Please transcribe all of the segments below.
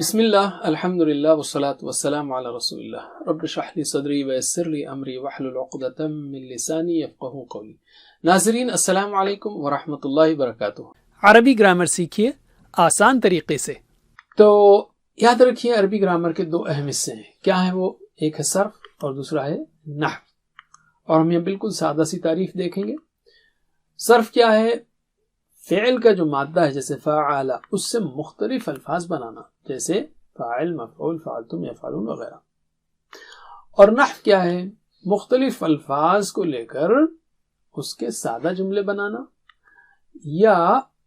بسم اللہ الحمد للہ والصلاة والسلام علی رسول اللہ رب اشرح لی صدری ویسر لی امری واحلل عقدۃ من لسانی یفقہوا قولی۔ ناظرین السلام علیکم ورحمۃ اللہ وبرکاتہ۔ عربی گرامر سیکھیے آسان طریقے سے۔ تو یاد رکھیے عربی گرامر کے دو اہم حصے ہیں، کیا ہے وہ؟ ایک ہے صرف اور دوسرا ہے نحو، اور ہم یہ بالکل سادہ سی تعریف دیکھیں گے۔ صرف کیا ہے؟ فعل کا جو مادہ ہے جیسے فعل، اس سے مختلف الفاظ بنانا، جیسے فاعل، مفعول، فعلتم، یفعلون وغیرہ۔ اور نحو کیا ہے؟ مختلف الفاظ کو لے کر اس کے سادہ جملے بنانا یا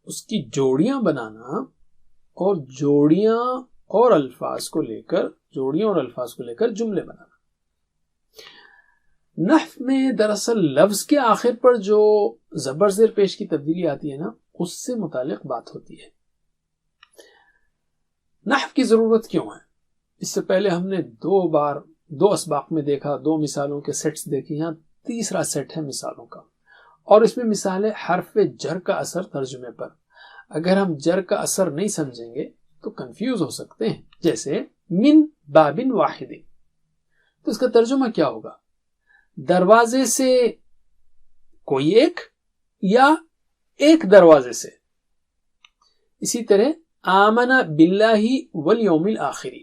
اس کی جوڑیاں بنانا، اور جوڑیاں اور الفاظ کو لے کر جملے بنانا۔ نحو میں دراصل لفظ کے آخر پر جو زبر زیر پیش کی تبدیلی آتی ہے نا، اس سے متعلق بات ہوتی ہے۔ نحو کی ضرورت کیوں ہے؟ اس سے پہلے ہم نے دو اسباق میں دیکھا، دو مثالوں کے سیٹس دیکھے، یہاں تیسرا سیٹ ہے مثالوں کا، اور اس میں مثال ہے حرف جر کا اثر ترجمے پر۔ اگر ہم جر کا اثر نہیں سمجھیں گے تو کنفیوز ہو سکتے ہیں، جیسے من باب واحد، تو اس کا ترجمہ کیا ہوگا؟ دروازے سے کوئی ایک، یا ایک دروازے سے۔ اسی طرح آمن باللہ والیوم الآخر،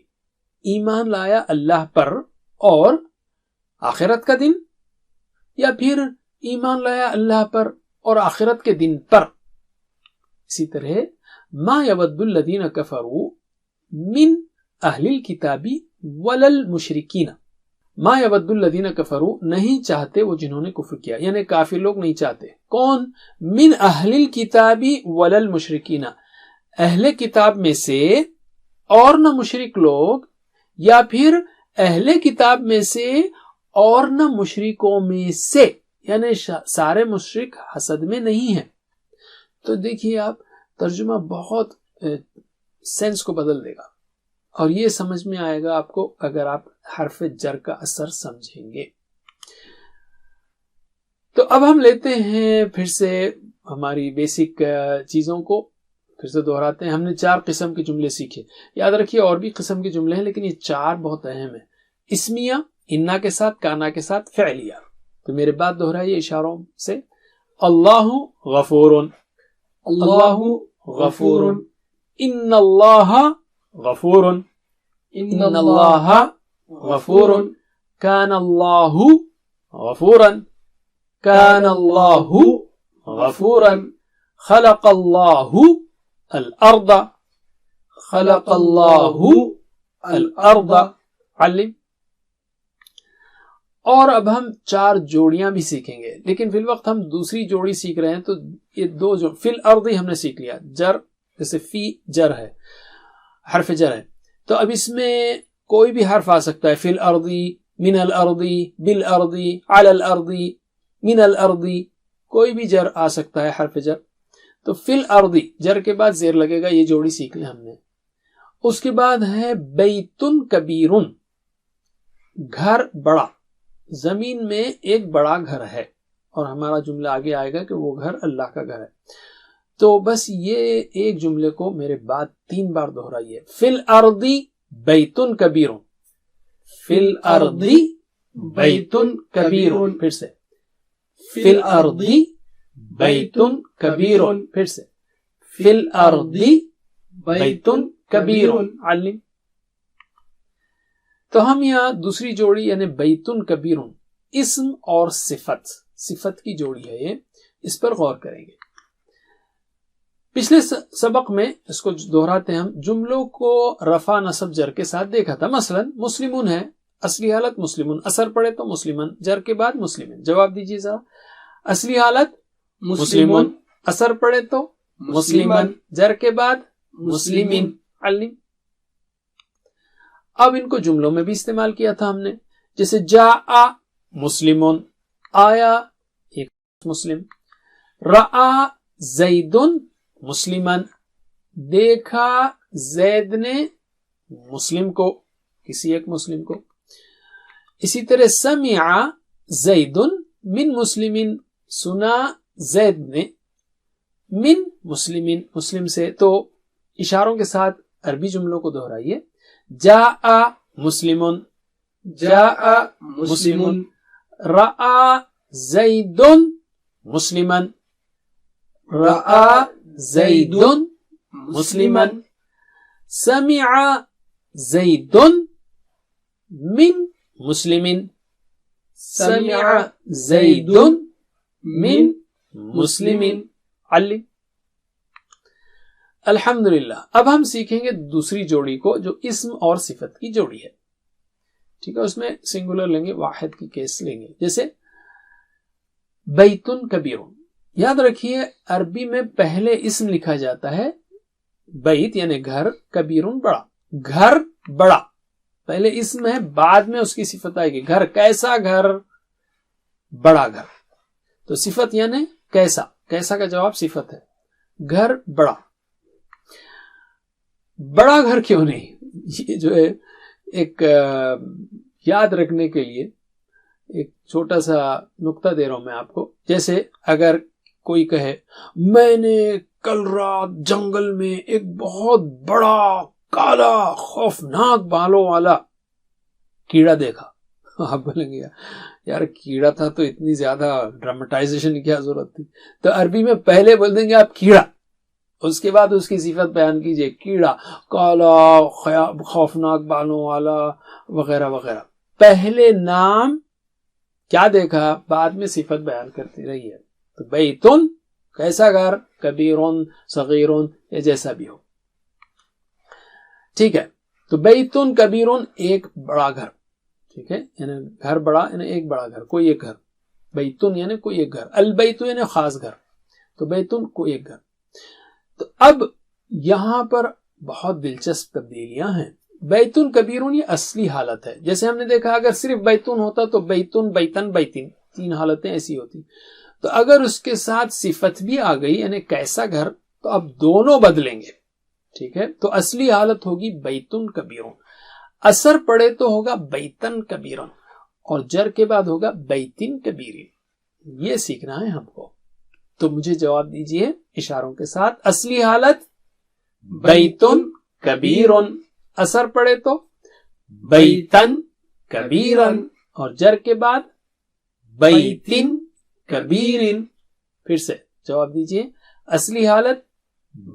ایمان لایا اللہ پر اور آخرت کا دن، یا پھر ایمان لایا اللہ پر اور آخرت کے دن پر۔ اسی طرح ما یود الذین کفروا من اہل الکتاب ولا المشرکین، ما یود الذین کفروا، نہیں چاہتے وہ جنہوں نے کفر کیا، یعنی کافر لوگ نہیں چاہتے۔ کون؟ من اہل الکتاب ولا المشرکین، اہل کتاب میں سے اور نہ مشرک لوگ، یا پھر اہل کتاب میں سے اور نہ مشرکوں میں سے، یعنی سارے مشرک حسد میں نہیں ہیں۔ تو دیکھیے آپ، ترجمہ بہت سینس کو بدل دے گا، اور یہ سمجھ میں آئے گا آپ کو اگر آپ حرف جر کا اثر سمجھیں گے۔ تو اب ہم لیتے ہیں پھر سے ہماری بیسک چیزوں کو پھر سے دہراتے ہیں۔ ہم نے 4 قسم کے جملے سیکھے، یاد رکھیے اور بھی قسم کے جملے ہیں لیکن یہ 4 بہت اہم ہیں۔ اسمیہ، انا کے ساتھ، کانا کے ساتھ، فعلیہ۔ تو میرے بات دہرائیے اشاروں سے۔ اللہ غفور، اللہ غفور، ان اللہ غفور، ان اللہ غفور، کان اللہ غفورا، کان اللہ غفورا، خلق اللہ الارض، خلق اللہ الارض، علم۔ اور اب ہم 4 جوڑیاں بھی سیکھیں گے، لیکن فی الوقت ہم دوسری جوڑی سیکھ رہے ہیں، تو یہ 2 جو فی الارض ہم نے سیکھ لیا، جر جیسے فی جر ہے، حرف جر ہے، تو اب اس میں کوئی بھی حرف آ سکتا ہے، فی الارض، من الارض، بالارض، علی الارض، من الارض، کوئی بھی جر آ سکتا ہے، حرف جر۔ تو فی الارض جر کے بعد زیر لگے گا، یہ جوڑی سیکھ لیں ہم نے۔ اس کے بعد ہے بیت کبیر، گھر بڑا، زمین میں ایک بڑا گھر ہے، اور ہمارا جملہ آگے آئے گا کہ وہ گھر اللہ کا گھر ہے۔ تو بس یہ ایک جملے کو میرے بعد 3 بار دہرائیے۔ فی الارض بیت کبیر، فی الارض بیت کبیر، پھر سے فی الارض بیت کبیر، پھر سے فی الارض بیت کبیر، علم۔ تو ہم یہاں دوسری جوڑی یعنی بیت کبیر، اسم اور صفت کی جوڑی ہے یہ، اس پر غور کریں گے۔ پچھلے سبق میں اس کو دہراتے ہیں ہم، جملوں کو رفع نصب جر کے ساتھ دیکھا تھا۔ مثلا مسلمون ہے، اصلی حالت مسلمون، اثر پڑے تو مسلمن، جر کے بعد مسلمن۔ جواب دیجیے ذرا۔ اصلی حالت مسلمون، اثر پڑے تو مسلمن، جر کے بعد مسلمین، علم۔ اب ان کو جملوں میں بھی استعمال کیا تھا ہم نے، جیسے جاء مسلمون، آیا ایک مسلم، رآ زید مسلمن، دیکھا زید نے مسلم کو، کسی ایک مسلم کو۔ اسی طرح سمع زید من مسلمین، سنا زید نے من مسلمین، مسلم سے۔ تو اشاروں کے ساتھ عربی جملوں کو دہرائیے. جاء مسلمن، جاء مسلم، رأى زید مسلمن، رأى زید مسلمن، سمع زید من مسلم، سمع زید من مسلم. علم. الحمدللہ. اب ہم سیکھیں گے دوسری جوڑی کو جو اسم اور صفت کی جوڑی ہے. ٹھیک ہے، اس میں سنگولر لیں گے، واحد کی کیس لیں گے. جیسے بیتن کبیرون. یاد رکھیے عربی میں پہلے اسم لکھا جاتا ہے بیت یعنی گھر، کبیرون بڑا. گھر بڑا پہلے اسم ہے، بعد میں اس کی صفت آئے گی. گھر کیسا گھر؟ بڑا گھر. تو صفت یعنی کیسا، کیسا کا جواب صفت ہے. گھر بڑا. بڑا گھر کیوں نہیں؟ یہ جو ہے ایک یاد رکھنے کے لیے ایک چھوٹا سا نقطہ دے رہا ہوں میں آپ کو. جیسے اگر کوئی کہے میں نے کل رات جنگل میں ایک بہت بڑا کالا خوفناک بالوں والا کیڑا دیکھا. آپ بولیں گے یار کیڑا تھا تو اتنی زیادہ ڈرامٹائزیشن کی کیا ضرورت تھی؟ تو عربی میں پہلے بول دیں گے آپ کیڑا، اس کے بعد اس کی صفت بیان کیجئے. کیڑا کالا خوفناک بالوں والا وغیرہ وغیرہ. پہلے نام کیا دیکھا، بعد میں صفت بیان کرتی رہی ہے. تو بیتن کیسا گھر، کبیرون صغیرون یا جیسا بھی ہو. ٹھیک ہے. تو بیتن کبیرون ایک بڑا گھر. ٹھیک ہے، یعنی گھر بڑا یعنی ایک بڑا گھر، کوئی ایک گھر. بیتن یعنی کوئی ایک گھر. البیت یعنی خاص گھر. تو بیتن کوئی ایک گھر. تو اب یہاں پر بہت دلچسپ تبدیلیاں ہیں. بیتن کبیرون یہ اصلی حالت ہے. جیسے ہم نے دیکھا اگر صرف بیتن ہوتا تو بیتن بیتن بیتن، تین حالتیں ایسی ہوتی. تو اگر اس کے ساتھ صفت بھی آ گئی یعنی کیسا گھر، تو اب دونوں بدلیں گے. ٹھیک ہے. تو اصلی حالت ہوگی بیتن کبیرون. اثر پڑے تو ہوگا بیتن کبیرن، اور جر کے بعد ہوگا بیتن کبیرین. یہ سیکھنا ہے ہم کو. تو مجھے جواب دیجئے اشاروں کے ساتھ. اصلی حالت بیتن کبیرن، اثر پڑے تو بیتن کبیرن، اور جر کے بعد بیتن کبیرن. پھر سے جواب دیجئے. اصلی حالت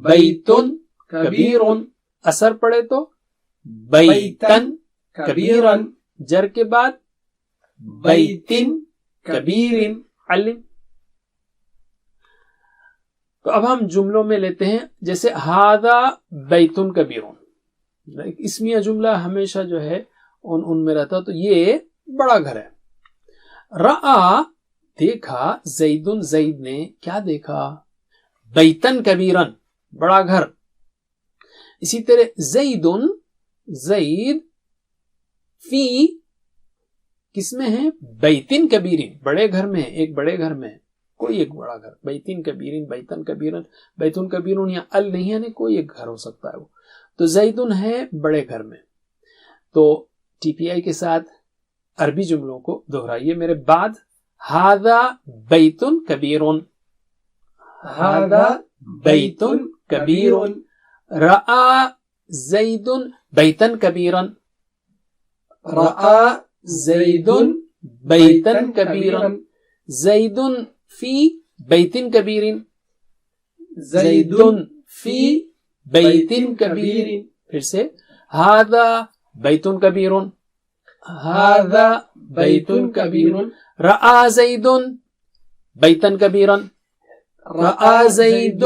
بیتن کبیرن، اثر پڑے تو بیتن کبیرن، جر کے بعد بیتن کبیرن. علم. تو اب ہم جملوں میں لیتے ہیں. جیسے ھذا بیتن کبیرن، اسمیہ جملہ ہمیشہ جو ہے ان میں رہتا، تو یہ بڑا گھر ہے. رأى دیکھا، زیدن زید نے کیا دیکھا؟ بیتن کبیرن، بڑا گھر. اسی طرح زیدن زید فی کس میں ہے؟ بیتن کبیرن، بڑے گھر میں، ایک بڑے گھر میں، کوئی ایک بڑا گھر. بیتن کبیرن، بیتن کبیرن، بیتن کبیرن یا ال نہیں ہے، کوئی ایک گھر ہو سکتا ہے وہ. تو زیدن ہے بڑے گھر میں. تو ٹی پی آئی کے ساتھ عربی جملوں کو دہرائیے میرے بعد. ھذا بیتن کبیرن، ھذا بیتن کبیرن، رأى زید بیتن کبیرن، رأى زید بیتن کبیرن، زید فی بیتن کبیرن، زید فی بیتن کبیرن. پھر سے ھذا بیتن کبیرن، ھذا بیتن کبیرن، رأى زید بیتن کبیرن، رأى زید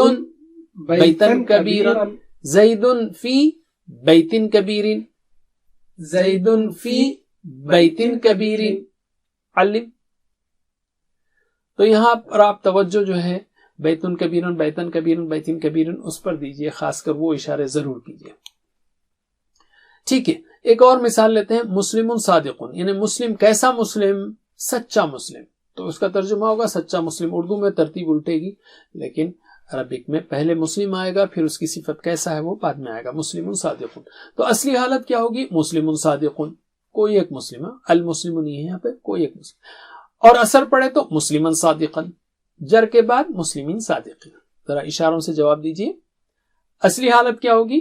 بیتن کبیرن، زید فی بیتن کبیرن، زید فی بیتن کبیرن. علم. تو یہاں پر آپ توجہ جو ہے بیتن کبیرن، بیتن کبیرن، بیتن کبیرن اس پر دیجئے، خاص کر وہ اشارے ضرور کیجئے. ٹھیک ہے. ایک اور مثال لیتے ہیں. مسلم صادقن، یعنی مسلم کیسا مسلم؟ سچا مسلم. تو اس کا ترجمہ ہوگا سچا مسلم. اردو میں ترتیب الٹے گی، لیکن عربک میں پہلے مسلم آئے گا، پھر اس کی صفت کیسا ہے وہ بعد میں آئے گا. مسلم صادقن. تو اصلی حالت کیا ہوگی؟ مسلم صادقن، کوئی ایک مسلم. المسلم نہیں ہے یہاں پہ، کوئی ایک مسلم. اور اثر پڑے تو مسلمن صادقن، جر کے بعد مسلمین صادقین. ذرا اشاروں سے جواب دیجئے. اصلی حالت کیا ہوگی؟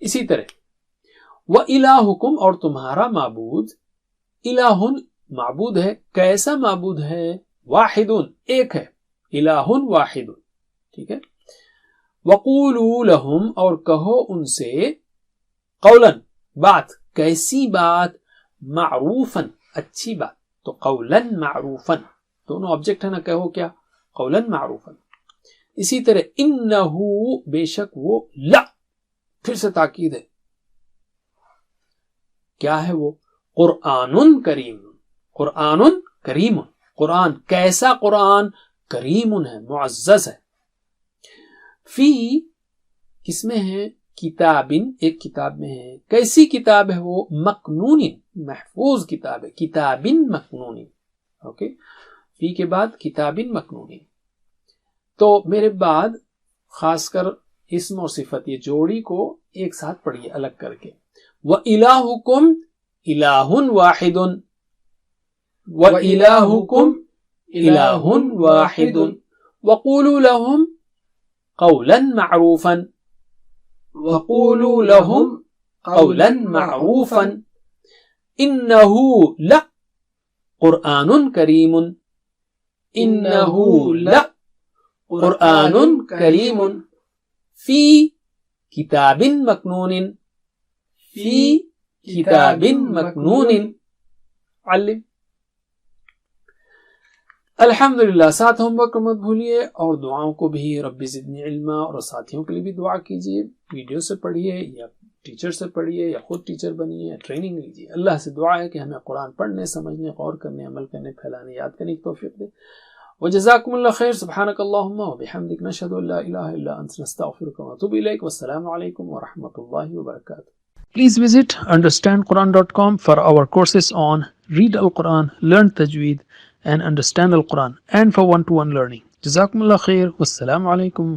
اسی طرح وَإِلَٰهُكُمْ اور تمہارا معبود الہٌ معبود ہے. کیسا معبود ہے؟ واحد ایک ہے. الہٌ واحد. ٹھیک ہے. وَقُولُوا لَهُمْ اور کہو ان سے قولاً بات. کیسی بات؟ معروفاً اچھی بات. تو قولاً معروفاً دونوں آبجیکٹ ہے نا. کہو کیا؟ قولاً معروفاً. اسی طرح انہو بے شک وہ لا پھر سے تاکید ہے. کیا ہے وہ؟ قرآن کریم. قرآن کریم. قرآن کیسا قرآن؟ کریم ہے معزز ہے. فی کس میں ہے؟ کتابن ایک کتاب میں ہے. کیسی کتاب ہے وہ؟ مکنون محفوظ کتاب ہے. کتابن مکنون. اوکے فی کے بعد کتابن مکنون. تو میرے بعد خاص کر اسم اور صفت یہ جوڑی کو ایک ساتھ پڑھیے الگ کر کے. وَإِلَٰهُكُمْ إِلَٰهٌ وَاحِدٌ. وَإِلَٰهُكُمْ إِلَٰهٌ وَاحِدٌ. وَقُولُوا لَهُمْ قَوْلًا مَعْرُوفًا. وَقُولُوا لَهُمْ قَوْلًا مَعْرُوفًا. إِنَّهُ لَقُرْآنٌ كَرِيمٌ. إِنَّهُ لَقُرْآنٌ كَرِيمٌ. فِي كِتَابٍ مَكْنُونٍ. فی کتاب مکنون. علم. الحمدللہ. ساتھ ہوم ورک مت بھولیے اور دعاؤں کو بھی رب زدنی علما اور ساتھیوں کے لیے بھی دعا کیجیے. ویڈیو سے پڑھیے یا ٹیچر سے پڑھیے یا خود ٹیچر بنیے یا ٹریننگ لیجیے. اللہ سے دعا ہے کہ ہمیں قرآن پڑھنے سمجھنے غور کرنے عمل کرنے پھیلانے یاد کرنے کی توفیق دے. وجزاکم اللہ خیر. سبحانک اللہم وبحمدک نشہد ان لا الہ الا انت نستغفرک ونتوب الیک. والسلام علیکم ورحمۃ اللہ وبرکاتہ. Please visit understandquran.com for our courses on Read Al-Quran, Learn Tajweed and Understand Al-Quran and for one-to-one learning. Jazakumullah khair. Wassalamu alaikum.